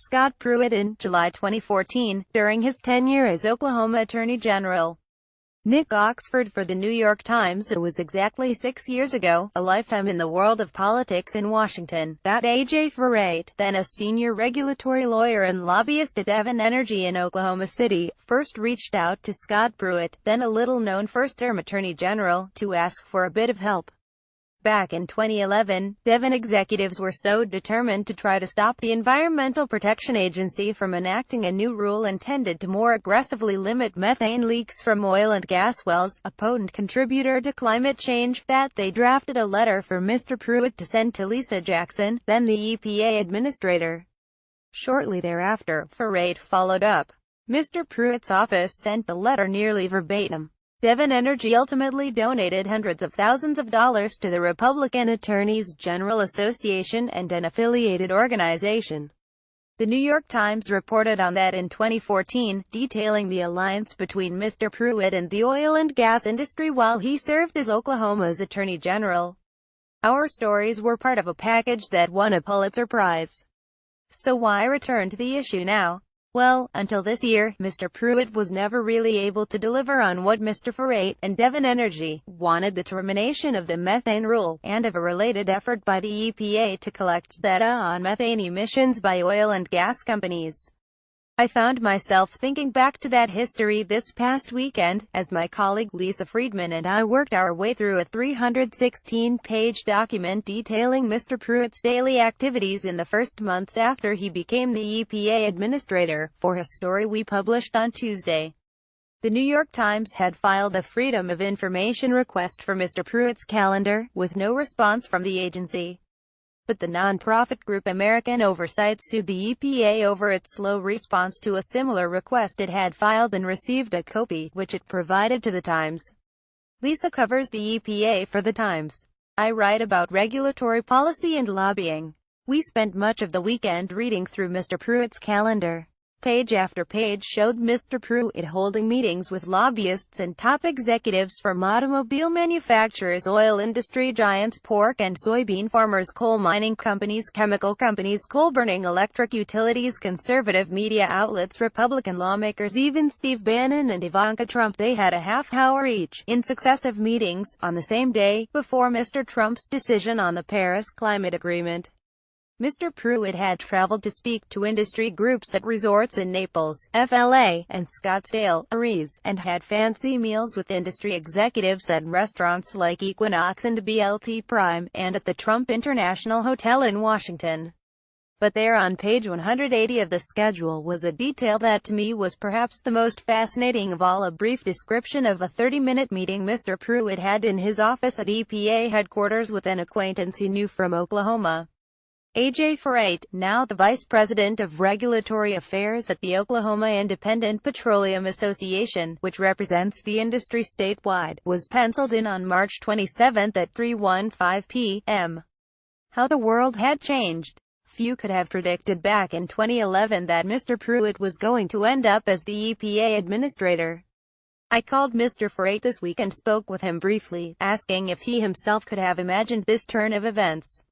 Scott Pruitt in July 2014, during his tenure as Oklahoma Attorney General. Nick Oxford for The New York Times. It was exactly 6 years ago, a lifetime in the world of politics in Washington, that A.J. Pruitt, then a senior regulatory lawyer and lobbyist at Devon Energy in Oklahoma City, first reached out to Scott Pruitt, then a little-known first-term Attorney General, to ask for a bit of help. Back in 2011, Devon executives were so determined to try to stop the Environmental Protection Agency from enacting a new rule intended to more aggressively limit methane leaks from oil and gas wells, a potent contributor to climate change, that they drafted a letter for Mr. Pruitt to send to Lisa Jackson, then the EPA administrator. Shortly thereafter, Pruitt followed up. Mr. Pruitt's office sent the letter nearly verbatim. Devon Energy ultimately donated hundreds of thousands of dollars to the Republican Attorneys General Association and an affiliated organization. The New York Times reported on that in 2014, detailing the alliance between Mr. Pruitt and the oil and gas industry while he served as Oklahoma's Attorney General. Our stories were part of a package that won a Pulitzer Prize. So why return to the issue now? Well, until this year, Mr. Pruitt was never really able to deliver on what Mr. Pruitt and Devon Energy wanted: the termination of the methane rule, and of a related effort by the EPA to collect data on methane emissions by oil and gas companies. I found myself thinking back to that history this past weekend, as my colleague Lisa Friedman and I worked our way through a 316-page document detailing Mr. Pruitt's daily activities in the first months after he became the EPA administrator, for a story we published on Tuesday. The New York Times had filed a Freedom of Information request for Mr. Pruitt's calendar, with no response from the agency. But the nonprofit group American Oversight sued the EPA over its slow response to a similar request it had filed and received a copy, which it provided to the Times. Lisa covers the EPA for the Times. I write about regulatory policy and lobbying. We spent much of the weekend reading through Mr. Pruitt's calendar. Page after page showed Mr. Pruitt holding meetings with lobbyists and top executives from automobile manufacturers, oil industry giants, pork and soybean farmers, coal mining companies, chemical companies, coal-burning electric utilities, conservative media outlets, Republican lawmakers, even Steve Bannon and Ivanka Trump. They had a half-hour each, in successive meetings, on the same day, before Mr. Trump's decision on the Paris Climate Agreement. Mr. Pruitt had traveled to speak to industry groups at resorts in Naples, FLA, and Scottsdale, Aries, and had fancy meals with industry executives at restaurants like Equinox and BLT Prime, and at the Trump International Hotel in Washington. But there on page 180 of the schedule was a detail that to me was perhaps the most fascinating of all: a brief description of a 30-minute meeting Mr. Pruitt had in his office at EPA headquarters with an acquaintance he knew from Oklahoma. A.J. Pruitt, now the Vice President of Regulatory Affairs at the Oklahoma Independent Petroleum Association, which represents the industry statewide, was penciled in on March 27 at 3:15 p.m. How the world had changed. Few could have predicted back in 2011 that Mr. Pruitt was going to end up as the EPA administrator. I called Mr. Pruitt this week and spoke with him briefly, asking if he himself could have imagined this turn of events.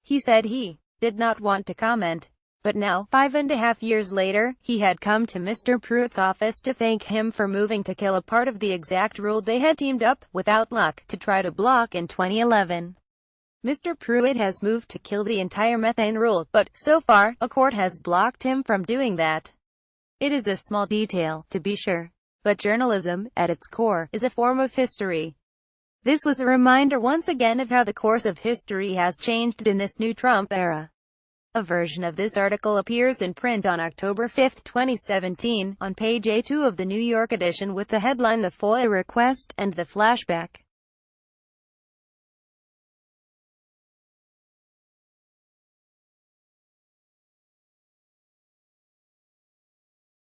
He said he did not want to comment. But now, 5.5 years later, he had come to Mr. Pruitt's office to thank him for moving to kill a part of the exact rule they had teamed up, without luck, to try to block in 2011. Mr. Pruitt has moved to kill the entire methane rule, but, so far, a court has blocked him from doing that. It is a small detail, to be sure. But journalism, at its core, is a form of history. This was a reminder once again of how the course of history has changed in this new Trump era. A version of this article appears in print on October 5, 2017, on page A2 of the New York edition with the headline "The FOIA Request and the Flashback."